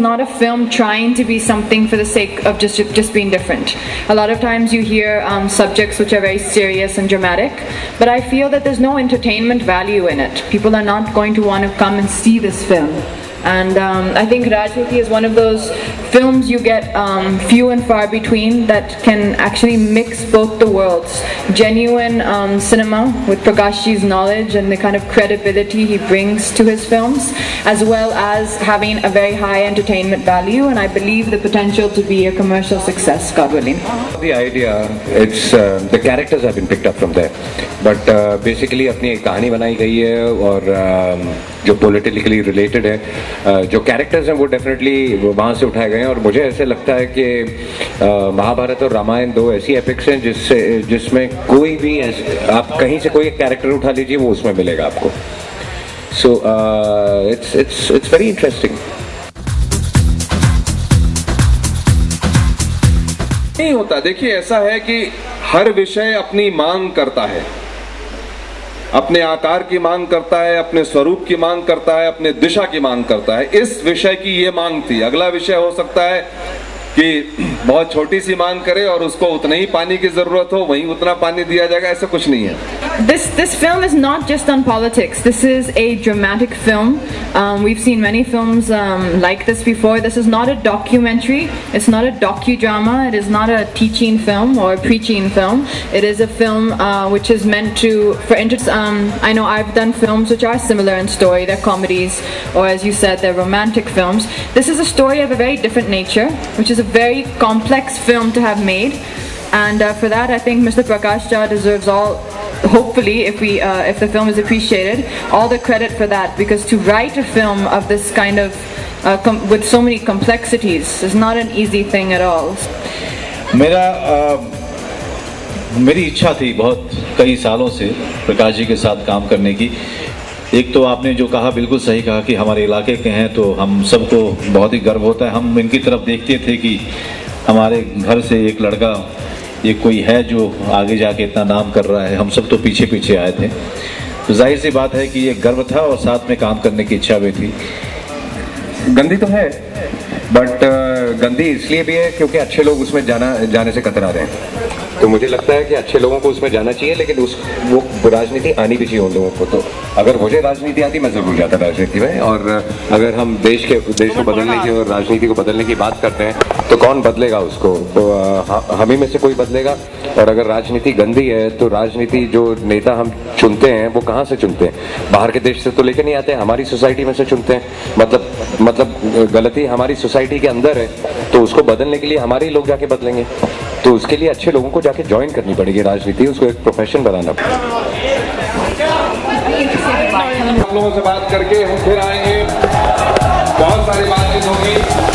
not a film trying to be something for the sake of just being different. A lot of times you hear subjects which are very serious and dramatic, but I feel that there's no entertainment value in it. People are not going to want to come and see this film. And I think Rajniti is one of those films you get few and far between that can actually mix both the worlds. Genuine cinema with Prakash ji's knowledge and the kind of credibility he brings to his films, as well as having a very high entertainment value, and I believe the potential to be a commercial success, God willing. The idea, it's the characters have been picked up from there, but basically अपनी एक कहानी बनाई गई है और जो politically related है, जो कैरेक्टर्स हैं वो डेफिनेटली वहाँ से उठाए गए हैं और मुझे ऐसे लगता है कि महाभारत और रामायण दो ऐसी एपिक्स हैं जिसमें कोई भी आप कहीं से कोई एक कैरेक्टर उठा लीजिए वो उसमें मिलेगा आपको. So it's very interesting. नहीं होता, देखिए ऐसा है कि हर विषय अपनी मांग करता है, अपने आकार की मांग करता है, अपने स्वरूप की मांग करता है, अपने दिशा की मांग करता है. इस विषय की ये मांग थी. अगला विषय हो सकता है कि बहुत छोटी सी मांग करे और उसको उतना ही पानी की जरूरत हो, वहीं उतना पानी दिया जाएगा, ऐसा कुछ नहीं है. This film is not just on politics. This is a dramatic film. We've seen many films like this before. This is not a documentary. It's not a docudrama. It is not a teaching film or a preaching film. It is a film which is meant to, I know I've done films which are similar in story. They're comedies, or as you said, they're romantic films. This is a story of a very different nature, which is a very complex film to have made. And for that, I think Mr. Prakash Jha deserves all, hopefully, if the film is appreciated, all the credit for that, because to write a film of this kind of with so many complexities is not an easy thing at all. मेरी इच्छा थी बहुत कई सालों से प्रकाश जी के साथ काम करने की. एक तो आपने जो कहा बिल्कुल सही कहा कि हमारे इलाके के हैं तो हम सबको बहुत ही गर्व होता है. हम इनकी तरफ देखते थे कि हमारे घर से एक लड़का, ये कोई है जो आगे जाके इतना नाम कर रहा है. हम सब तो पीछे पीछे आए थे, तो जाहिर सी बात है कि ये गर्व था और साथ में काम करने की इच्छा भी थी. गंदी तो है, बट गंदी इसलिए भी है क्योंकि अच्छे लोग उसमें जाने से कतरा रहे हैं. तो मुझे लगता है कि अच्छे लोगों को उसमें जाना चाहिए, लेकिन वो राजनीति आनी भी चाहिए उन लोगों को. तो अगर मुझे राजनीति आती मैं जरूर जाता राजनीति में. और अगर हम देश को बदलने की और राजनीति को बदलने की बात करते हैं तो कौन बदलेगा उसको? तो हम ही में से कोई बदलेगा. और अगर राजनीति गंदी है तो राजनीति जो नेता हम चुनते हैं वो कहाँ से चुनते हैं? बाहर के देश से तो लेकर नहीं आते, हमारी सोसाइटी में से चुनते हैं. मतलब गलती हमारी सोसाइटी के अंदर है, तो उसको बदलने के लिए हमारे ही लोग जाके बदलेंगे. तो उसके लिए अच्छे लोगों को जाके ज्वाइन करनी पड़ेगी राजनीति, उसको एक प्रोफेशन बनाना पड़ेगा. हम लोगों से बात करके हम फिर आएंगे, बहुत सारी बातचीत होगी.